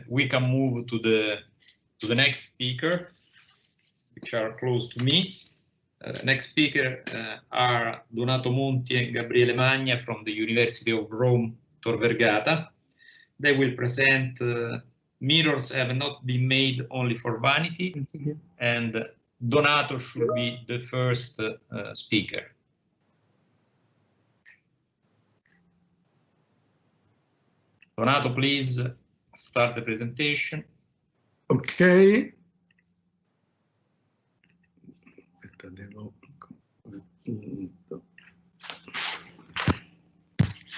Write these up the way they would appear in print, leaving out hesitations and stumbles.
we can move to the next speaker, which are close to me. Next speaker are Donato Monti and Gabriele Magna from the University of Rome, Tor Vergata. They will present mirrors have not been made only for vanity, and Donato should be the first speaker. Donato, please start the presentation. Okay.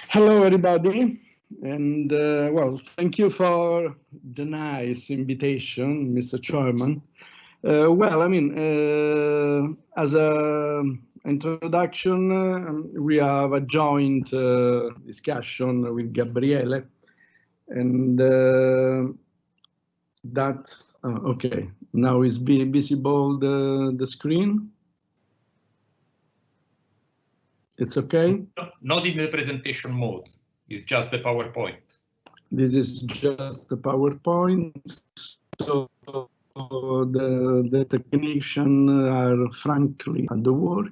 Hello, everybody, and well, thank you for the nice invitation, Mr. Chairman. Well, I mean, as an introduction, we have a joint discussion with Gabriele, and that, okay, now is visible the screen. It's okay? Not in the presentation mode, it's just the PowerPoint. This is just the PowerPoint. So the technicians are frankly at the work.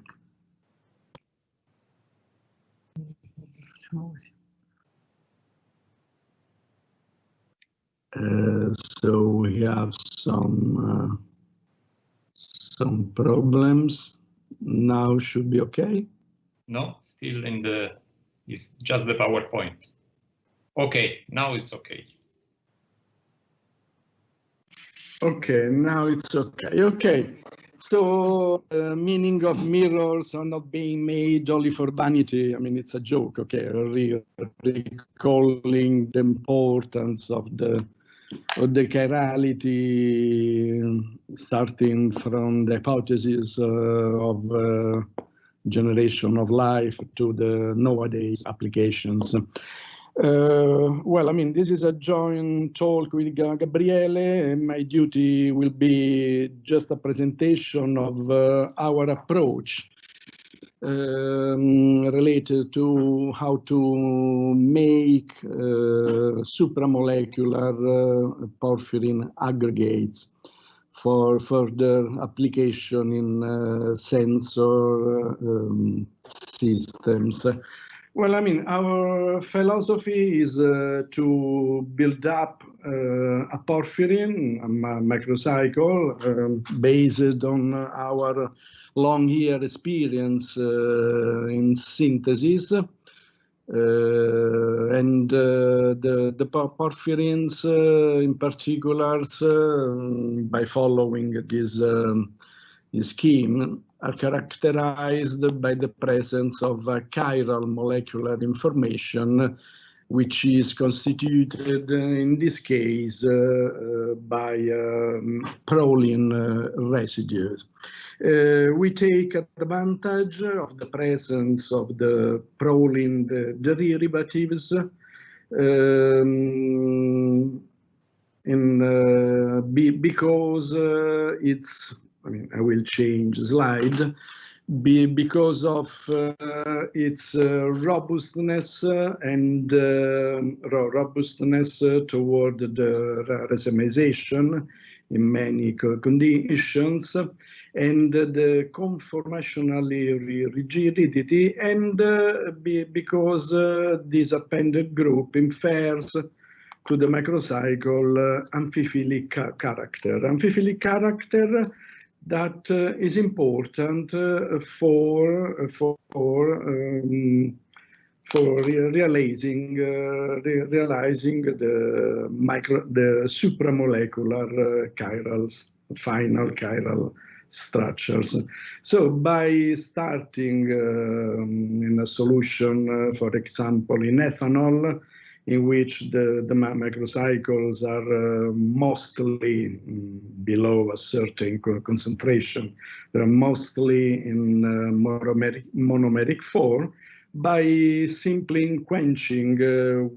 So we have some problems. Now should be okay. No, still in the, it's just the PowerPoint. Okay, now it's okay. Okay, now it's okay. Okay, so meaning of mirrors are not being made only for vanity. I mean, it's a joke. Okay, recalling the importance of the chirality, starting from the hypothesis of generation of life to the nowadays applications. Well, I mean, this is a joint talk with Gabriele, and my duty will be just a presentation of our approach related to how to make supramolecular porphyrin aggregates for further application in sensor systems. Well, I mean, our philosophy is to build up a porphyrin, a microcycle, based on our long year experience in synthesis. And the porphyrins in particular, by following this scheme, are characterized by the presence of chiral molecular information, which is constituted in this case by proline residues. We take advantage of the presence of the proline derivatives because it's, I mean, I will change slide, because of its robustness and robustness toward the racemization in many conditions, and the conformational rigidity, and because this appended group infers to the microcycle amphiphilic character. Amphiphilic character that is important for realizing the supramolecular final chiral structures. So by starting in a solution, for example, in ethanol, in which the microcycles are mostly below a certain concentration, they're mostly in monomeric form, by simply quenching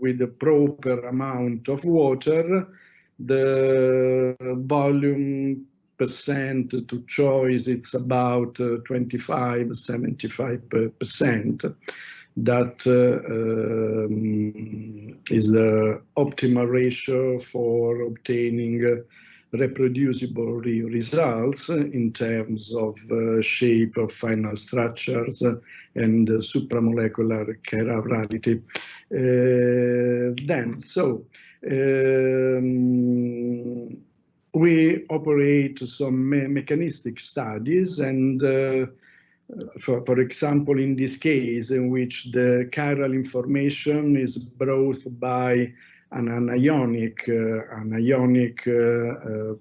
with the proper amount of water, the volume percent to choice, it's about 25-75%. that is the optimal ratio for obtaining reproducible results in terms of shape of final structures and supramolecular chirality. We operate some mechanistic studies, and for example, in this case, in which the chiral information is brought by an ionic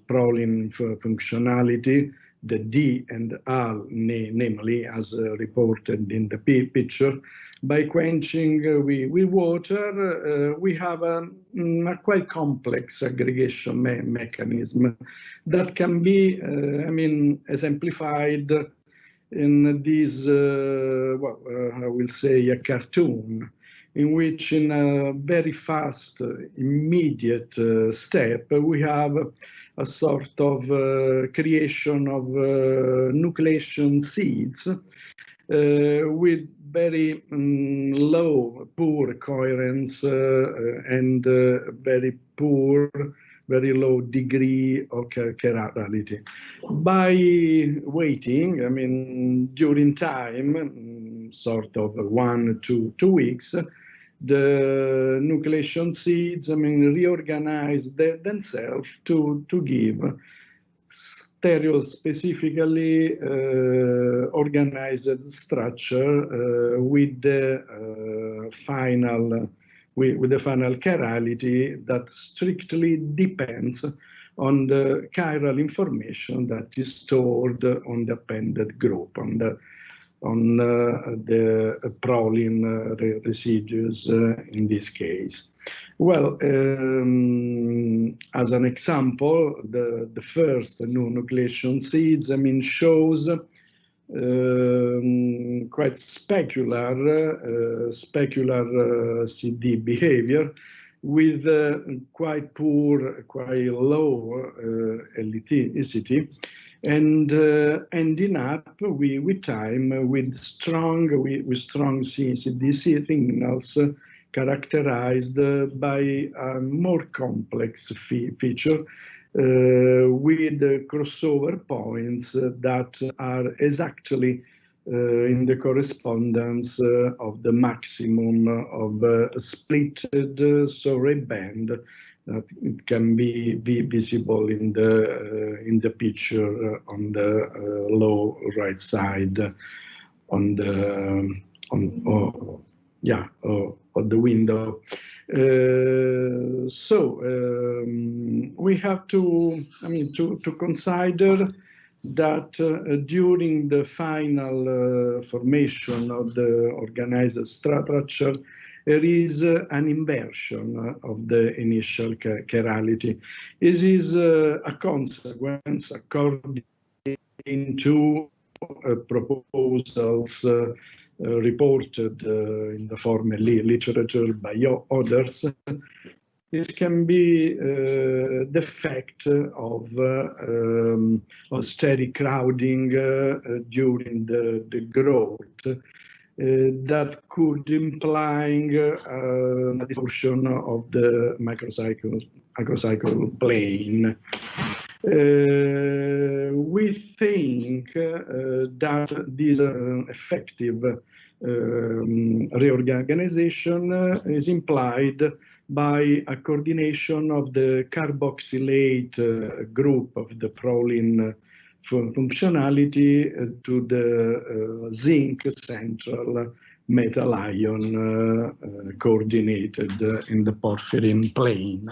proline functionality, the D and Al, namely, as reported in the picture. By quenching with water, we have a quite complex aggregation mechanism that can be, exemplified in this, I will say, a cartoon, in which in a very fast, immediate step, we have a sort of creation of nucleation seeds with very low, poor coherence and very low degree of chirality. By waiting, during time, sort of 1 to 2 weeks, the nucleation seeds, reorganize themselves to give stereospecifically organized structure with the final chirality that strictly depends on the chiral information that is stored on the appended group, on the proline residues in this case. Well, as an example, the first nucleation seeds, shows quite specular CD behavior with quite poor, quite low LTCity, and ending up with time with strong CD signals characterized by a more complex feature with crossover points that are exactly in the correspondence of the maximum of splitted Sorey band that it can be visible in the picture on the low right side on the the window. We have to consider that during the final formation of the organized structure, there is an inversion of the initial chirality. This is a consequence, according to proposals reported in the former literature by others. This can be the effect of steady crowding during the growth that could imply a distortion of the macrocycle plane. We think that this effective reorganization is implied by a coordination of the carboxylate group of the proline functionality to the zinc central metal ion coordinated in the porphyrin plane.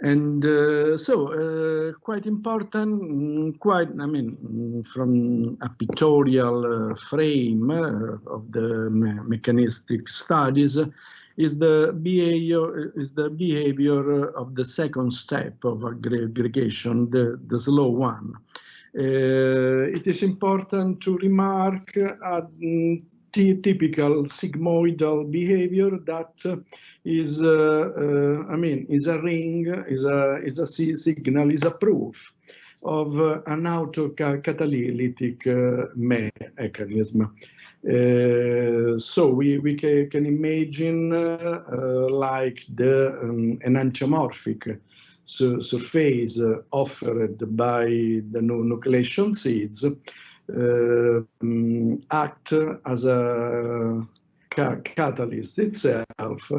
And quite important, from a pictorial frame of the mechanistic studies, is the behavior of the second step of aggregation, the slow one. It is important to remark a typical sigmoidal behavior that is a ring, is a signal, is a proof of an autocatalytic mechanism. So we can imagine like the enantiomorphic surface offered by the nucleation seeds act as a catalyst itself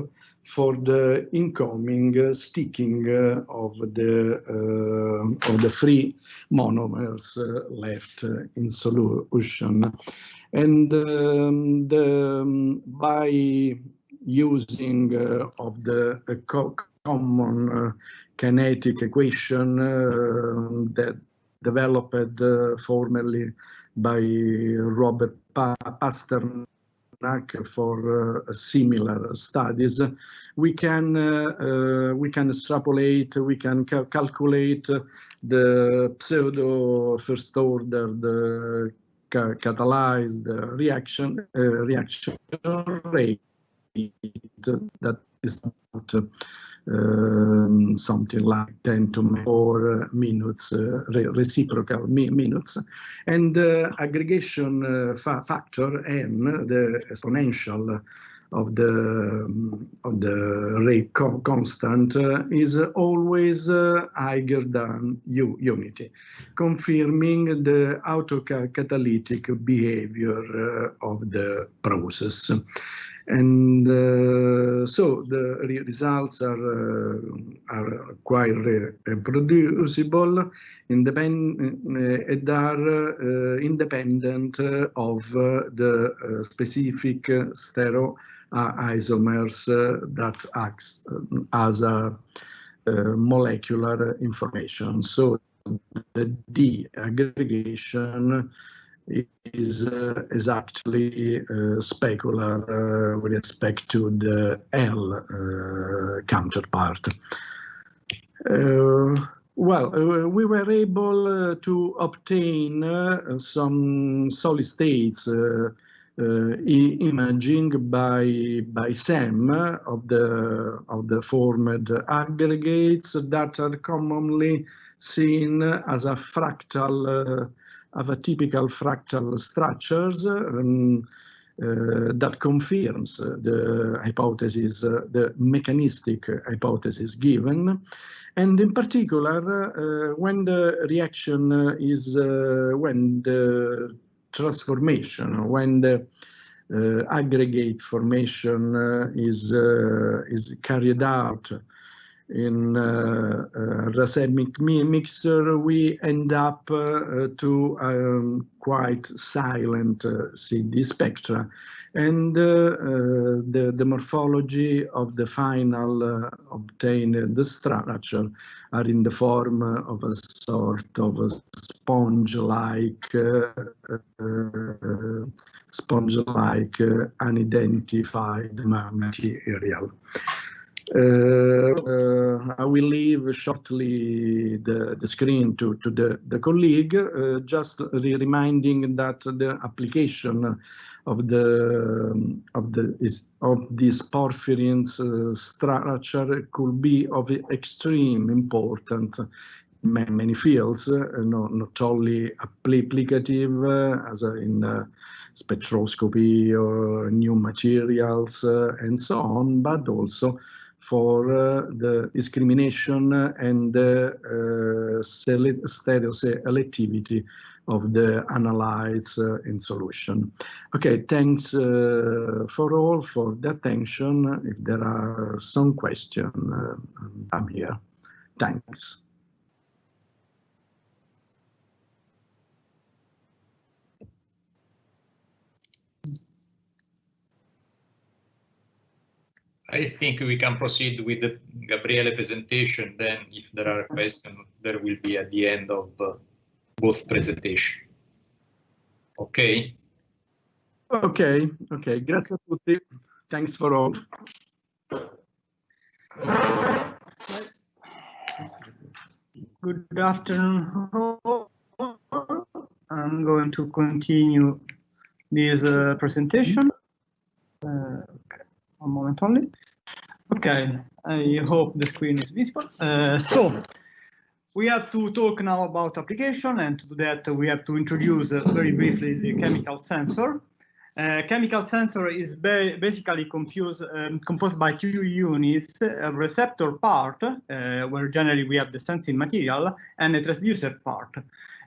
for the incoming sticking of the free monomers left in solution. And by using of the common kinetic equation that developed formerly by Robert Pasternak for similar studies, we can extrapolate, we can calculate the pseudo first order, the catalyzed reaction rate that is something like 10 to 4 minutes, reciprocal minutes, and aggregation factor n, the exponential of the rate constant, is always higher than unity, confirming the autocatalytic behavior of the process. And so the results are quite reproducible, and are independent of the specific stereoisomers that acts as a molecular information. So the D aggregation is actually specular with respect to the L counterpart. Well, we were able to obtain some solid states imaging by SEM of the formed aggregates that are commonly seen as a fractal of a typical fractal structures that confirms the hypothesis, the mechanistic hypothesis given. And in particular, when the reaction is, when the transformation, when the aggregate formation is carried out in racemic mixture, we end up to quite silent CD spectra, and the morphology of the final obtained structure are in the form of a sort of a sponge-like unidentified material. I will leave shortly the screen to the colleague, just reminding that the application of this porphyrins structure could be of extreme importance in many fields, not only applicative as in spectroscopy or new materials and so on, but also for the discrimination and the stereoselectivity of the analytes in solution. Okay, thanks for all for the attention. If there are some questions, I'm here. Thanks. I think we can proceed with the Gabriele presentation. Then, if there are questions, there will be at the end of both presentations. Okay. Okay. Grazie a tutti. Thanks for all. Good afternoon. I'm going to continue this presentation. Okay. One moment only. Okay, I hope the screen is visible. So we have to talk now about application, and to do that we have to introduce very briefly the chemical sensor. chemical sensor is basically composed by two units: a receptor part, where generally we have the sensing material, and a transducer part.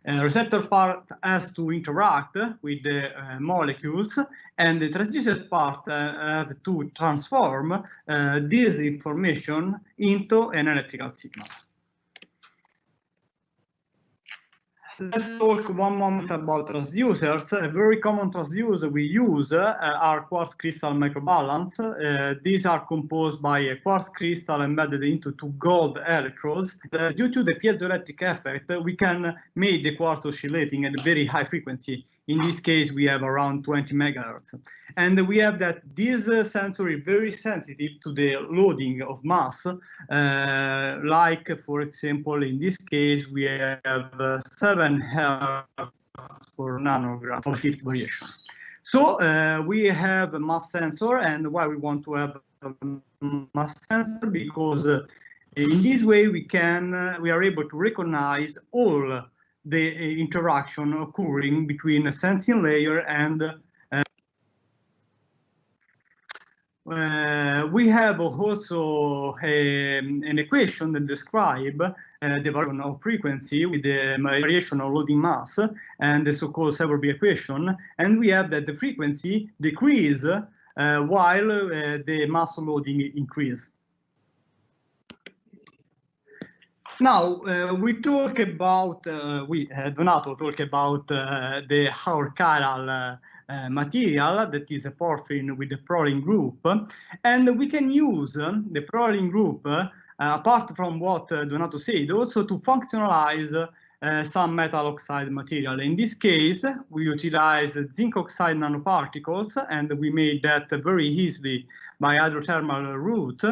Receptor part has to interact with the molecules, and the transducer part have to transform this information into an electrical signal. Let's talk one moment about transducers. A very common transducer we use are quartz crystal microbalance. These are composed by a quartz crystal embedded into two gold electrodes. Due to the piezoelectric effect, we can make the quartz oscillating at a very high frequency. In this case, we have around 20 megahertz. And we have that this sensor is very sensitive to the loading of mass. Like, for example, in this case, we have 7 hertz for nanogram of shift variation. So we have a mass sensor, and why we want to have a mass sensor? Because in this way we are able to recognize all the interaction occurring between a sensing layer and we have also an equation that describes the variation of frequency with the variation of loading mass and the so-called Severby equation, and we have that the frequency decrease while the mass loading increase. Now we talk about Donato talk about the chiral material that is a porphyrin with the proline group, and we can use the proline group apart from what Donato said also to functionalize some metal oxide material. In this case, we utilize zinc oxide nanoparticles, and we made that very easily by hydrothermal route.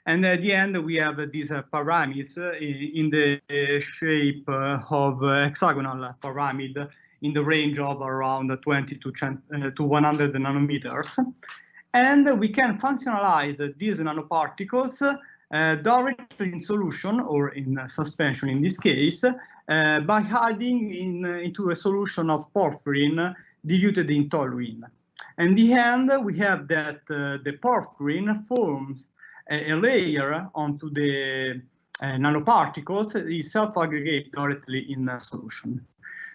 And at the end, we have these pyramids in the shape of hexagonal pyramid in the range of around 20 to 100 nanometers. And we can functionalize these nanoparticles directly in solution or in suspension in this case by adding into a solution of porphyrin diluted in toluene. And in the end, we have that the porphyrin forms a layer onto the nanoparticles is self-aggregate directly in a solution.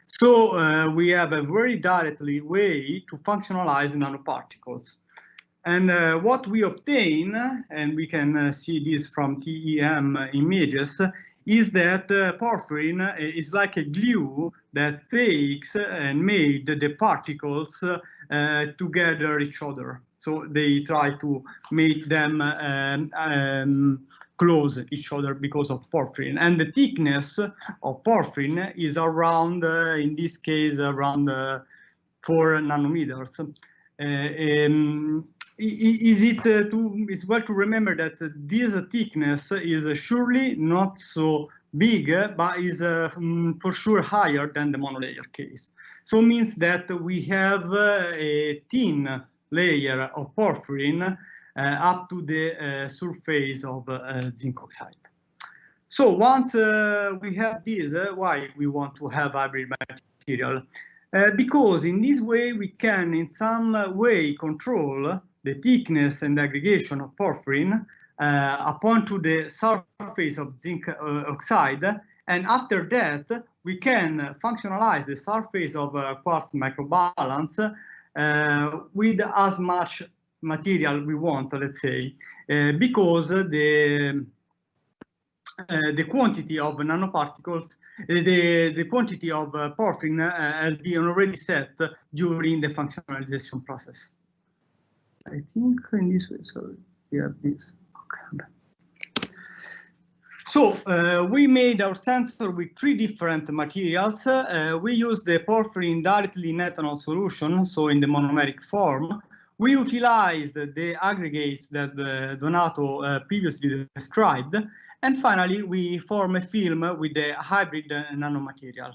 So we have a very directly way to functionalize nanoparticles. And what we obtain, and we can see this from TEM images, is that porphyrin is like a glue that takes and made the particles together each other. So they try to make them close each other because of porphyrin. And the thickness of porphyrin is around, in this case, around 4 nanometers. It's well to remember that this thickness is surely not so big, but is for sure higher than the monolayer case. So it means that we have a thin layer of porphyrin up to the surface of zinc oxide. So once we have this, why we want to have hybrid material? Because in this way we can in some way control the thickness and aggregation of porphyrin upon to the surface of zinc oxide, and after that we can functionalize the surface of quartz microbalance with as much material we want, let's say, because the quantity of nanoparticles, the quantity of porphyrin has been already set during the functionalization process. I think in this way, so we have this. Okay. So we made our sensor with 3 different materials. We use the porphyrin directly in ethanol solution, so in the monomeric form. We utilized the aggregates that Donato previously described. And finally, we form a film with the hybrid nanomaterial.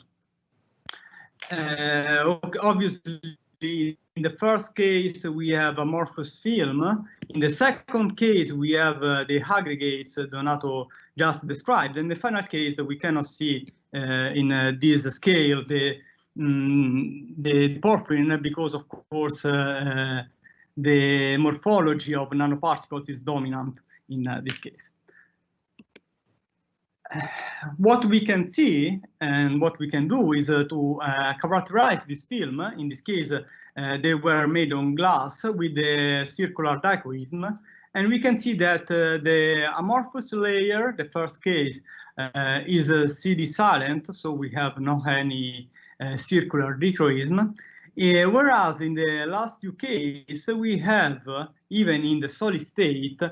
Obviously, in the first case, we have amorphous film. In the second case, we have the aggregates Donato just described. In the final case, we cannot see in this scale the the porphyrin, because of course the morphology of nanoparticles is dominant in this case. What we can see and what we can do is to characterize this film. In this case, they were made on glass with the circular dichroism, and we can see that the amorphous layer, the first case, is CD silent, so we have no any circular dichroism. Whereas in the last few cases, we have, even in the solid state, the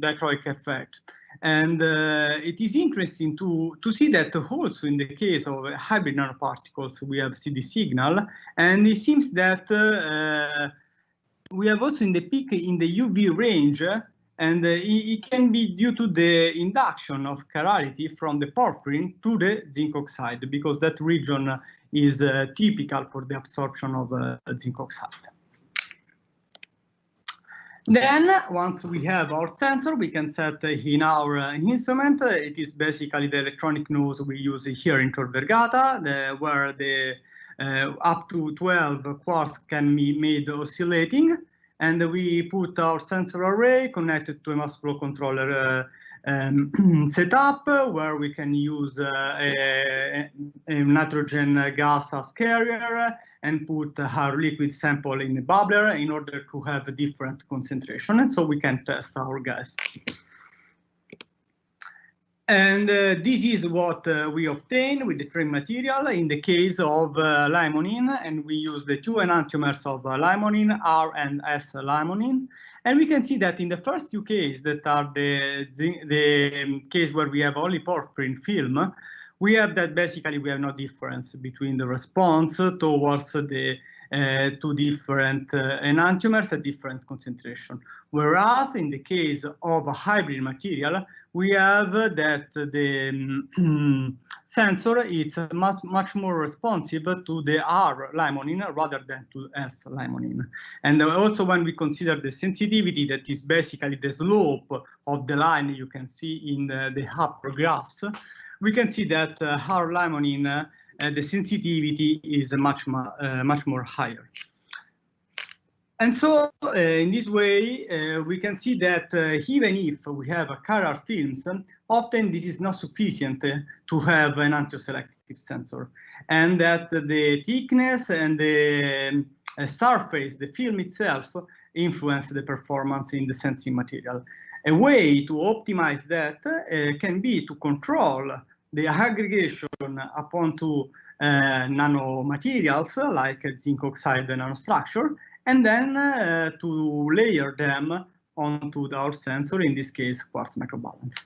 dichroic effect. And it is interesting to see that also in the case of hybrid nanoparticles, we have CD signal, and it seems that we have also in the peak in the UV range, and it can be due to the induction of chirality from the porphyrin to the zinc oxide, because that region is typical for the absorption of zinc oxide. Then, once we have our sensor, we can set in our instrument. It is basically the electronic nose we use here in Tor Vergata, where the up to 12 quartz can be made oscillating. And we put our sensor array connected to a mass flow controller setup, where we can use a nitrogen gas as carrier and put our liquid sample in a bubbler in order to have a different concentration, and so we can test our gas. And this is what we obtain with the trim material in the case of limonene, and we use the two enantiomers of limonene, R and S limonene. And we can see that in the first two cases, that are the case where we have only porphyrin film, we have that basically we have no difference between the response towards the two different enantiomers at different concentration. Whereas in the case of a hybrid material, we have that the sensor is much more responsive to the R limonene rather than to S limonene. And also when we consider the sensitivity, that is basically the slope of the line you can see in the upper graphs, we can see that R limonene, the sensitivity is much more higher. And so in this way, we can see that even if we have a chiral films, often this is not sufficient to have an enantioselective sensor, and that the thickness and the surface, the film itself, influence the performance in the sensing material. A way to optimize that can be to control the aggregation upon two nanomaterials like zinc oxide nanostructure, and then to layer them onto our sensor, in this case quartz microbalance.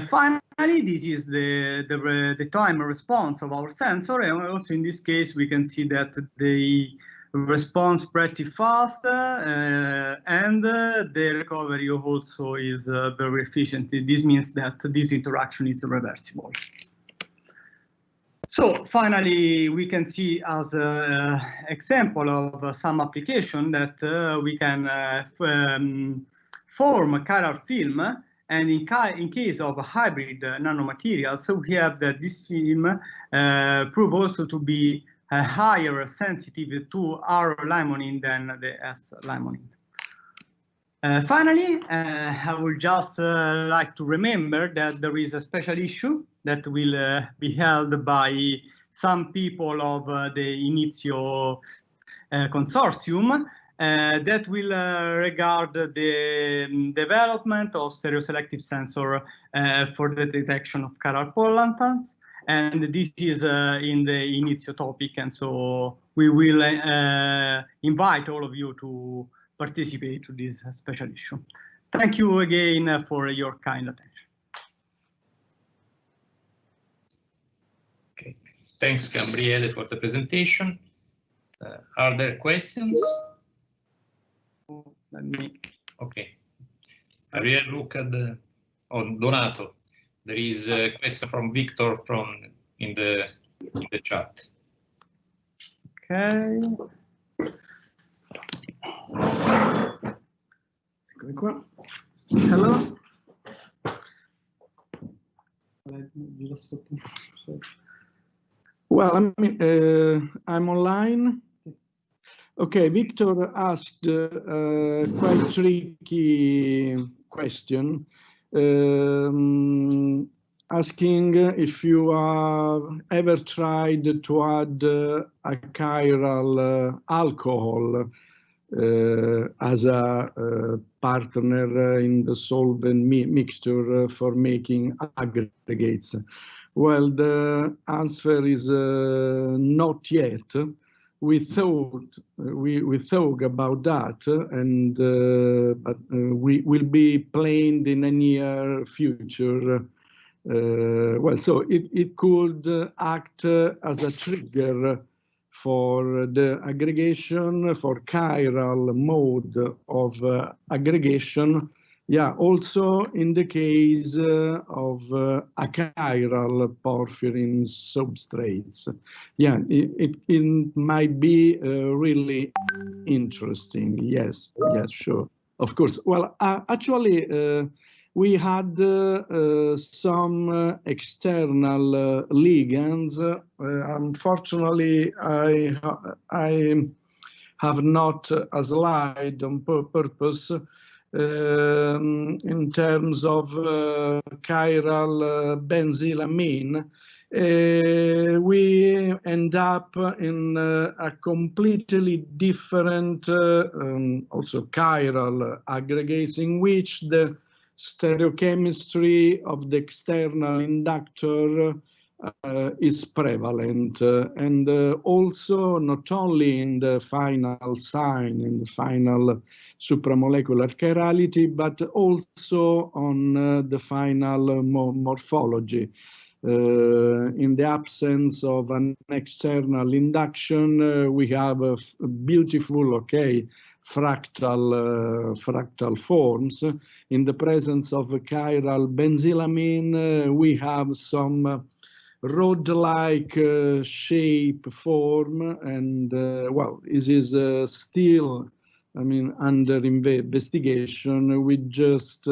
Finally, this is the time response of our sensor, and also in this case we can see that they responds pretty fast, and the recovery also is very efficient. This means that this interaction is reversible. So finally, we can see as an example of some application that we can form a chiral film, and in case of hybrid nanomaterials, we have that this film prove also to be higher sensitive to R limonene than the S limonene. Finally, I would just like to remember that there is a special issue that will be held by some people of the Inizio consortium that will regard the development of stereoselective sensor for the detection of chiral pollutants. And this is in the Inizio topic, and so we will invite all of you to participate to this special issue. Thank you again for your kind attention. Okay, thanks Gabriele for the presentation. Are there questions? Let me. Okay, Gabriele, look at the Donato. There is a question from Victor in the chat. Okay. Hello. Well, I'm online. Okay, Victor asked a quite tricky question, asking if you have ever tried to add a chiral alcohol as a partner in the solvent mixture for making aggregates. Well, the answer is not yet. We thought about that, and but we will be planned in the near future. Well, so it could act as a trigger for the aggregation, for chiral mode of aggregation. Yeah, also in the case of achiral porphyrin substrates. Yeah, it might be really interesting. Yes, yes, sure. Of course. Well, actually, we had some external ligands. Unfortunately, I have not a slide on purpose in terms of chiral benzylamine. We end up in a completely different also chiral aggregates in which the stereochemistry of the external inductor is prevalent, and also not only in the final sign, in the final supramolecular chirality, but also on the final morphology. In the absence of an external induction, we have a beautiful, okay, fractal forms. In the presence of chiral benzylamine, we have some rod-like shape form, and well, this is still, I mean, under investigation. We just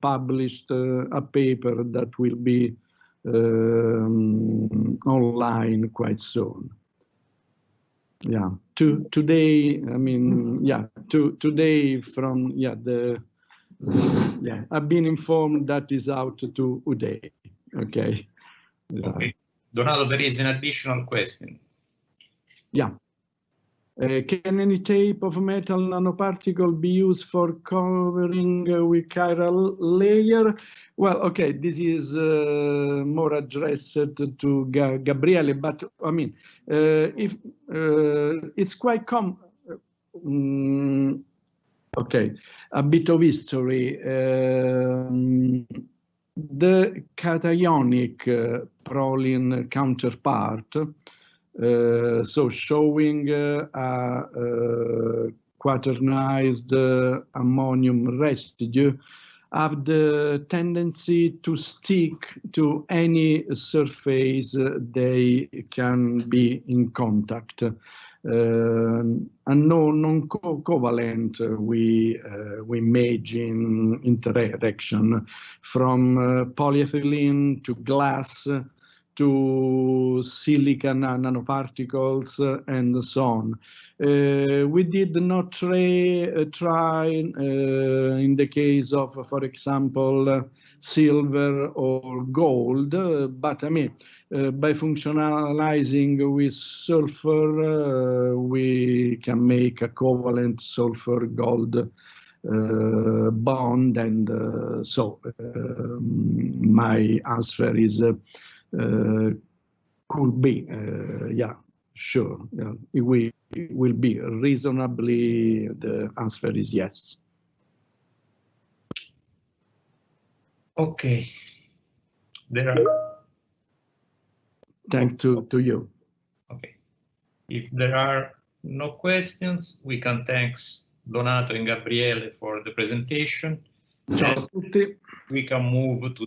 published a paper that will be online quite soon. Yeah, today, I mean, yeah, today from, yeah, yeah, I've been informed that is out today. Okay. Okay. Donato, there is an additional question. Yeah. Can any type of metal nanoparticle be used for covering with chiral layer? Well, okay, this is more addressed to Gabriele, but I mean, if it's quite okay, a bit of history. The cationic proline counterpart, so showing a quaternized ammonium residue, have the tendency to stick to any surface they can be in contact. And non-covalent we imagine interaction from polyethylene to glass to silica nanoparticles and so on. We did not try in the case of, for example, silver or gold, but I mean, by functionalizing with sulfur, we can make a covalent sulfur-gold bond, and so my answer is could be, yeah, sure. Yeah, it will be reasonably, the answer is yes. Okay. There are. Thanks to you. Okay. If there are no questions, we can thank Donato and Gabriele for the presentation. Ciao a tutti. We can move to